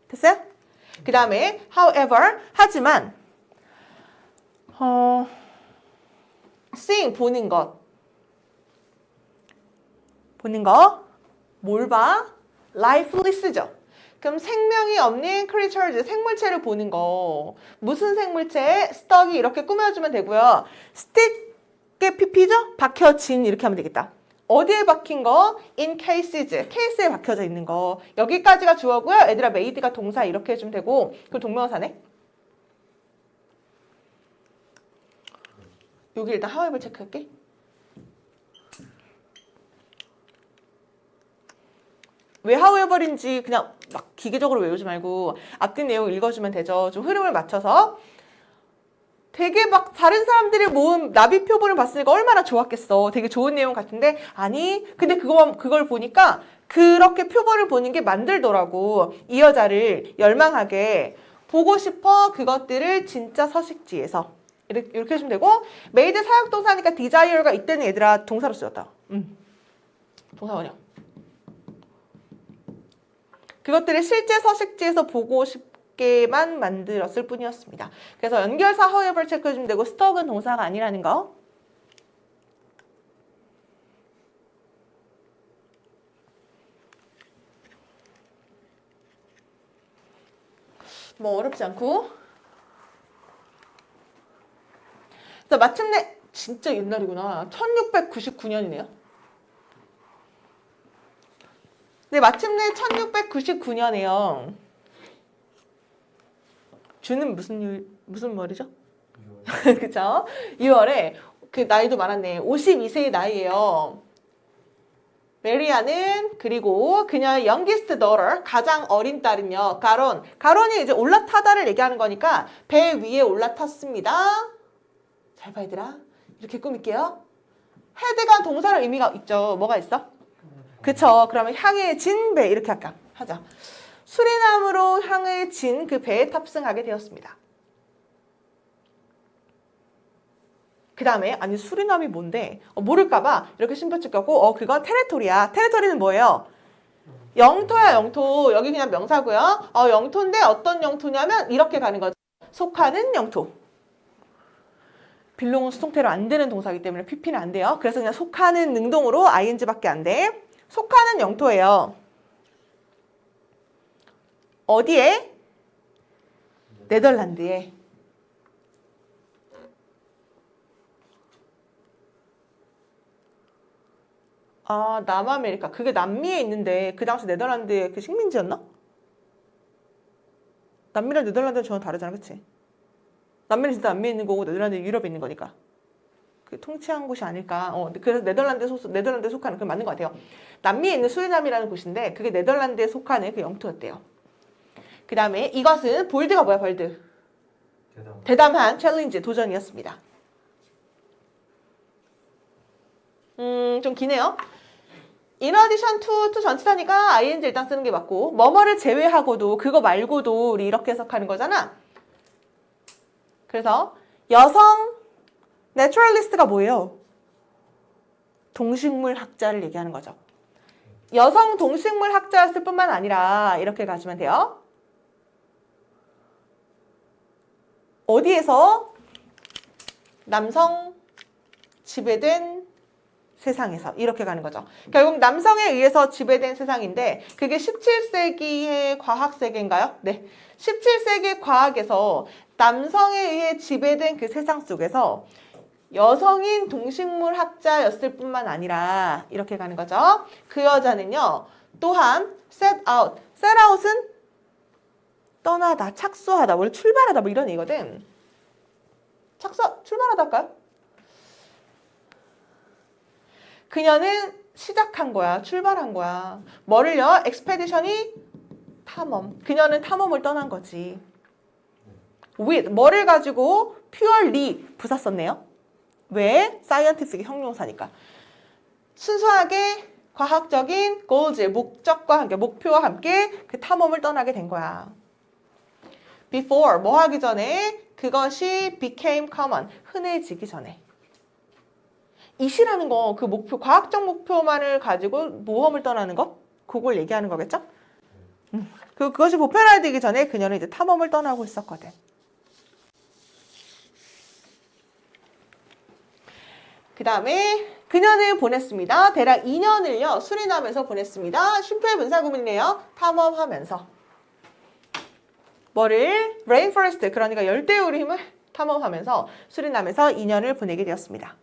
됐어요? 그 다음에 however, 하지만 seeing, 보는 것. 보는 거. 뭘 봐? lifeless죠. 그럼 생명이 없는 creatures, 생물체를 보는 거. 무슨 생물체? stuck이 이렇게 꾸며주면 되고요. stick의 pp죠? 박혀진 이렇게 하면 되겠다. 어디에 박힌 거? in cases. 케이스에 박혀져 있는 거. 여기까지가 주어고요. 얘들아 made가 동사 이렇게 해주면 되고 그럼 동명사네. 여기 일단 however 체크할게. 왜 however인지 그냥 막 기계적으로 외우지 말고 앞뒤 내용 읽어주면 되죠. 좀 흐름을 맞춰서. 되게 막 다른 사람들이 모은 나비 표본을 봤으니까 얼마나 좋았겠어. 되게 좋은 내용 같은데 아니 근데 그걸 보니까 그렇게 표본을 보는 게 만들더라고. 이 여자를 열망하게 보고 싶어 그것들을 진짜 서식지에서 이렇게 해주면 되고 made 사역동사니까 desire가 이때는 얘들아 동사로 쓰였다. 동사원형. 그것들을 실제 서식지에서 보고 싶게만 만들었을 뿐이었습니다. 그래서 연결사 however 체크해주면 되고 스톡은 동사가 아니라는 거. 뭐 어렵지 않고. 그래서 마침내 진짜 옛날이구나. 1699년이네요. 네, 마침내 1699년에요. 주는 무슨 월이죠? 그쵸? 6월에 그 나이도 많았네. 52세의 나이예요. 메리아는 그리고 그녀의 youngest daughter 가장 어린 딸은요. 가론이 이제 올라타다를 얘기하는 거니까 배 위에 올라탔습니다. 잘 봐 얘들아. 이렇게 꾸밀게요. 헤드가 동사로 의미가 있죠. 뭐가 있어? 그쵸. 그러면 향해 진 배 이렇게 할까? 하자. 수리남으로 향해 진 그 배에 탑승하게 되었습니다. 그 다음에 아니 수리남이 뭔데? 모를까봐 이렇게 신분증 꼈고 그건 테레토리야. 테레토리는 뭐예요? 영토야 영토. 여기 그냥 명사고요. 영토인데 어떤 영토냐면 이렇게 가는 거죠. 속하는 영토. 빌롱은 수동태로 안 되는 동사이기 때문에 PP는 안 돼요. 그래서 그냥 속하는 능동으로 ing밖에 안 돼. 속하는 영토예요. 어디에? 네덜란드에. 남아메리카. 그게 남미에 있는데 그 당시 네덜란드의 그 식민지였나? 남미랑 네덜란드는 전혀 다르잖아, 그치? 남미는 진짜 남미에 있는 거고 네덜란드는 유럽에 있는 거니까. 그 통치한 곳이 아닐까. 그래서 네덜란드에 속하는, 그 맞는 것 같아요. 남미에 있는 수리남이라는 곳인데 그게 네덜란드에 속하는 그 영토였대요. 그 다음에 이것은 볼드가 뭐야, 볼드? 대담한 챌린지, 도전이었습니다. 좀 기네요. In addition to 전치사니까 ing 일단 쓰는 게 맞고 뭐뭐를 제외하고도 그거 말고도 우리 이렇게 해석하는 거잖아. 그래서 여성 내추럴리스트가 뭐예요? 동식물 학자를 얘기하는 거죠. 여성 동식물 학자였을 뿐만 아니라 이렇게 가시면 돼요. 어디에서? 남성 지배된 세상에서 이렇게 가는 거죠. 결국 남성에 의해서 지배된 세상인데 그게 17세기의 과학 세계인가요? 네. 17세기 과학에서 남성에 의해 지배된 그 세상 속에서 여성인 동식물 학자였을 뿐만 아니라 이렇게 가는 거죠. 그 여자는요. 또한 set out. set out은 떠나다, 착수하다, 원래 출발하다 뭐 이런 얘기거든. 출발하다 할까요? 그녀는 시작한 거야. 출발한 거야. 뭐를요? expedition이 탐험. 그녀는 탐험을 떠난 거지. with 뭐를 가지고 purely 부사 썼네요. 왜? scientific 형용사니까. 순수하게 과학적인 goals, 목적과 함께, 목표와 함께 그 탐험을 떠나게 된 거야. before 뭐 하기 전에? 그것이 became common, 흔해지기 전에. it이라는 거, 그 목표, 과학적 목표만을 가지고 모험을 떠나는 거? 그걸 얘기하는 거겠죠? 그것이 보편화되기 전에 그녀는 이제 탐험을 떠나고 있었거든. 그 다음에 그녀는 보냈습니다. 대략 2년을요, 수리남에서 보냈습니다. 쉼표의 분사구문이네요. 탐험하면서. 뭐를? 레인포레스트, 그러니까 열대우리 힘을 탐험하면서 수리남에서 2년을 보내게 되었습니다.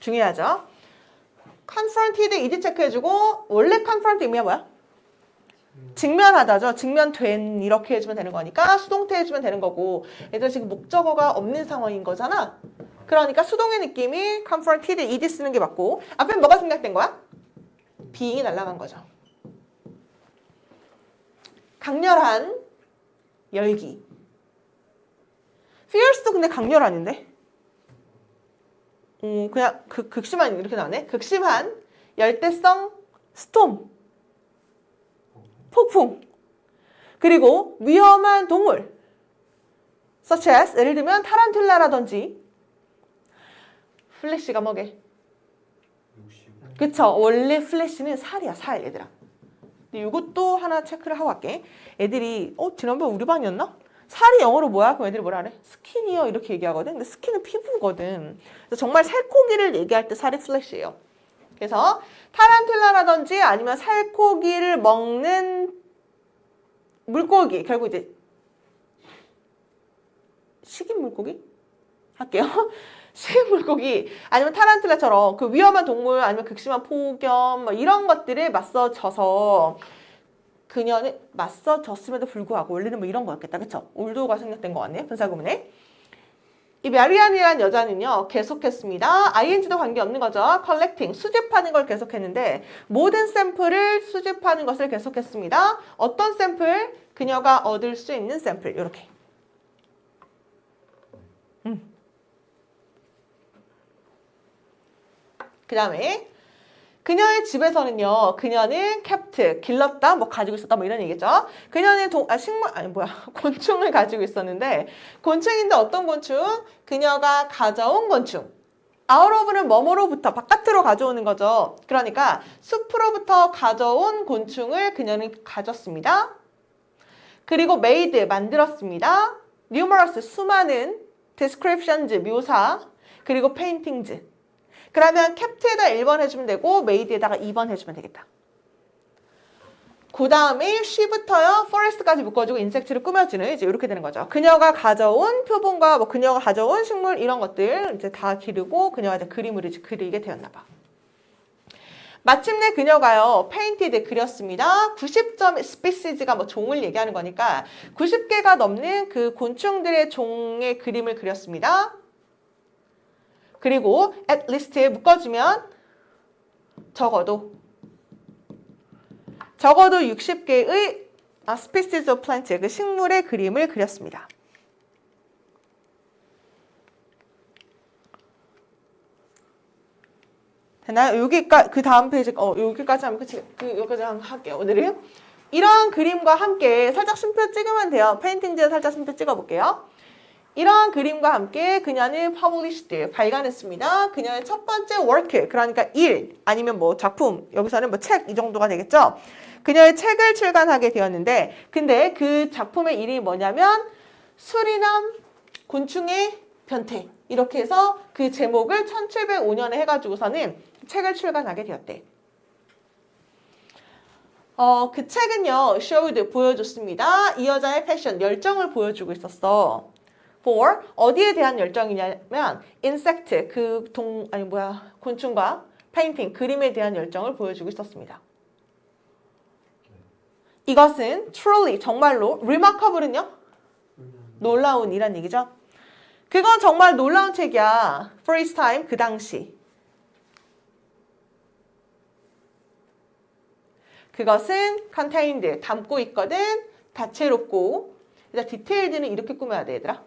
중요하죠. confronted ed 체크해주고 원래 confront 의미가 뭐야? 직면하다죠. 직면된 이렇게 해주면 되는 거니까 수동태 해주면 되는 거고 얘들아 지금 목적어가 없는 상황인 거잖아. 그러니까 수동의 느낌이 confronted ed 쓰는 게 맞고 앞에 뭐가 생략된 거야? being이 날아간 거죠. 강렬한 열기. fierce도 근데 강렬 아닌데? 그냥 극심한 이렇게 나오네. 극심한 열대성 스톰. 폭풍. 그리고 위험한 동물. such as 예를 들면 타란툴라라든지 플래시가 뭐게? 그쵸. 원래 플래시는 살이야. 살 얘들아. 근데 이것도 하나 체크를 하고 갈게. 애들이 지난번 우리 반이었나? 살이 영어로 뭐야? 그럼 애들이 뭐라 그래? 스킨이요 이렇게 얘기하거든. 근데 스킨은 피부거든. 그래서 정말 살코기를 얘기할 때 살이 플래시예요. 그래서 타란툴라라든지 아니면 살코기를 먹는 물고기, 결국 이제 식인 물고기? 할게요. 식인 물고기 아니면 타란툴라처럼 그 위험한 동물 아니면 극심한 폭염 뭐 이런 것들을 맞서져서 그녀는 맞서졌음에도 불구하고 원래는 뭐 이런 거였겠다. 그쵸? 올도가 생략된 것 같네요. 분사구문에. 이 메리안이라는 여자는요. 계속했습니다. ing도 관계없는 거죠. collecting, 수집하는 걸 계속했는데 모든 샘플을 수집하는 것을 계속했습니다. 어떤 샘플? 그녀가 얻을 수 있는 샘플. 이렇게. 그 다음에 그녀의 집에서는요. 그녀는 kept, 길렀다, 뭐 가지고 있었다, 뭐 이런 얘기죠. 그녀는 곤충을 가지고 있었는데 곤충인데 어떤 곤충? 그녀가 가져온 곤충. out of는 뭐뭐로부터 바깥으로 가져오는 거죠. 그러니까 숲으로부터 가져온 곤충을 그녀는 가졌습니다. 그리고 made, 만들었습니다. numerous, 수많은 descriptions, 묘사, 그리고 paintings. 그러면 캡트에다 1번 해주면 되고 메이드에다가 2번 해주면 되겠다. 그 다음에 she부터요. forest까지 묶어주고 인섹트를 꾸며주는 이제 이렇게 되는 거죠. 그녀가 가져온 표본과 뭐 그녀가 가져온 식물 이런 것들 이제 다 기르고 그녀가 이제 그림을 이제 그리게 되었나 봐. 마침내 그녀가요. painted 그렸습니다. 90점 species가 뭐 종을 얘기하는 거니까 90개가 넘는 그 곤충들의 종의 그림을 그렸습니다. 그리고 at least에 묶어주면 적어도 60개의 species of plant, 그 식물의 그림을 그렸습니다. 되나요? 여기까지 그 다음 페이지 여기까지 하면 끝이 여기까지 할게요. 오늘은 이러한 그림과 함께 살짝 심표 찍으면 돼요. 페인팅지에 살짝 심표 찍어볼게요. 이러한 그림과 함께 그녀는 published, 발간했습니다. 그녀의 첫 번째 work, 그러니까 일, 아니면 뭐 작품, 여기서는 뭐 책 이 정도가 되겠죠. 그녀의 책을 출간하게 되었는데 근데 그 작품의 이름이 뭐냐면 수리남 곤충의 변태 이렇게 해서 그 제목을 1705년에 해가지고서는 책을 출간하게 되었대. 그 책은요, showed, 보여줬습니다. 이 여자의 패션, 열정을 보여주고 있었어. for, 어디에 대한 열정이냐면 insect, 곤충과 painting, 그림에 대한 열정을 보여주고 있었습니다. 이것은 truly, 정말로, remarkable은요? 놀라운 이란 얘기죠. 그건 정말 놀라운 책이야. for its time, 그 당시. 그것은 contained, 담고 있거든. 다채롭고. 일단 디테일드는 이렇게 꾸며야 돼, 얘들아.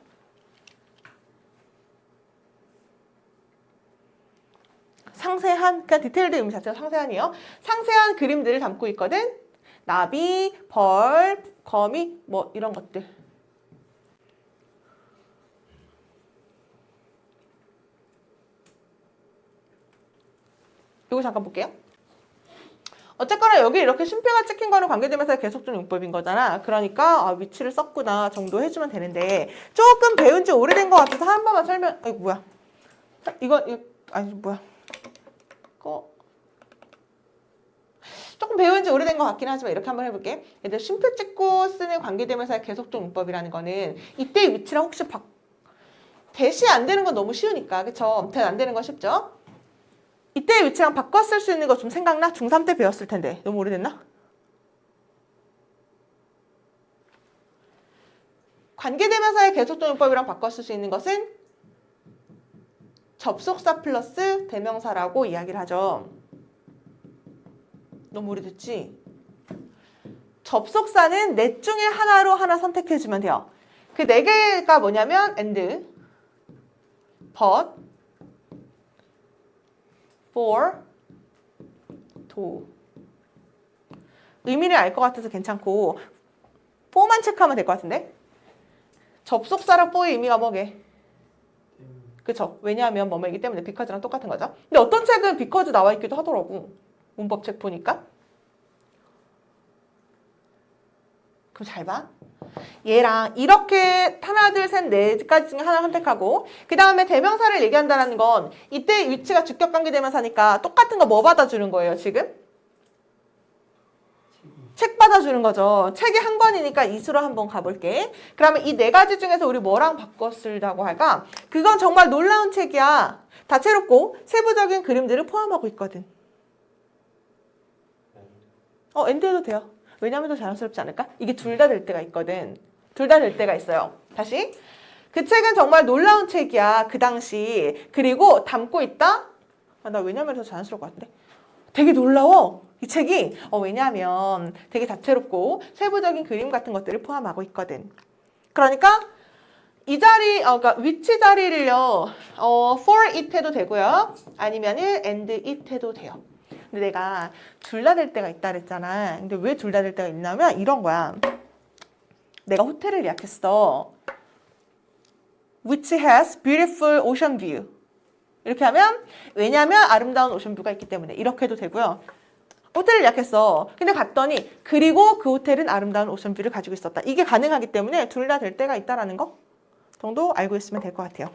상세한, 그냥 디테일드 의미 자체가 상세한이에요. 상세한 그림들을 담고 있거든. 나비, 벌, 거미, 뭐 이런 것들. 이거 잠깐 볼게요. 어쨌거나 여기 이렇게 쉼표가 찍힌 거는 관계대명사의 계속적 용법인 거잖아. 그러니까 위치를 썼구나 정도 해주면 되는데 조금 배운 지 오래된 것 같아서 한 번만 설명. 이거 뭐야? 이거 아니 뭐야? 조금 배운 지 오래된 것 같긴 하지만 이렇게 한번 해볼게. 얘들 쉼표 찍고 쓰는 관계대명사의 계속적 용법이라는 거는 이때 위치랑 혹시 대시 안 되는 건 너무 쉬우니까 그쵸? 대안 되는 건 쉽죠? 이때의 위치랑 바꿔 쓸 수 있는 거 좀 생각나? 중3 때 배웠을 텐데. 너무 오래됐나? 관계대명사의 계속동용법이랑 바꿔 쓸 수 있는 것은 접속사 플러스 대명사라고 이야기를 하죠. 너무 오래됐지? 접속사는 넷 중에 하나로 하나 선택해주면 돼요. 그 네 개가 뭐냐면 and, but, for, to. 의미를 알 것 같아서 괜찮고 for만 체크하면 될 것 같은데? 접속사랑 for의 의미가 뭐게? 그쵸? 왜냐하면 뭐뭐이기 때문에 because랑 똑같은 거죠. 근데 어떤 책은 because 나와 있기도 하더라고. 문법책 보니까. 그럼 잘 봐. 얘랑 이렇게 하나, 둘, 셋, 네 가지 중에 하나 선택하고 그 다음에 대명사를 얘기한다는 건 이때 위치가 주격관계 대명사니까 똑같은 거 뭐 받아주는 거예요 지금? 책 받아주는 거죠. 책이 한 권이니까 이수로 한번 가볼게. 그러면 이 네 가지 중에서 우리 뭐랑 바꿔 쓰자고 할까? 그건 정말 놀라운 책이야. 다채롭고 세부적인 그림들을 포함하고 있거든. and 해도 돼요. 왜냐하면 더 자연스럽지 않을까? 이게 둘 다 될 때가 있거든. 둘 다 될 때가 있어요. 다시. 그 책은 정말 놀라운 책이야. 그 당시. 그리고 담고 있다? 나 왜냐하면 더 자연스러울 것 같은데? 되게 놀라워. 이 책이. 왜냐하면 되게 다채롭고 세부적인 그림 같은 것들을 포함하고 있거든. 그러니까 이 자리, 그러니까 위치 자리를요, for it 해도 되고요. 아니면은 and it 해도 돼요. 근데 내가 둘 다 될 때가 있다 그랬잖아. 근데 왜 둘 다 될 때가 있냐면 이런 거야. 내가 호텔을 예약했어. Which has beautiful ocean view. 이렇게 하면 왜냐면 아름다운 오션뷰가 있기 때문에 이렇게 해도 되고요. 호텔을 예약했어. 근데 갔더니 그리고 그 호텔은 아름다운 오션뷰를 가지고 있었다. 이게 가능하기 때문에 둘 다 될 때가 있다라는 거 정도 알고 있으면 될 것 같아요.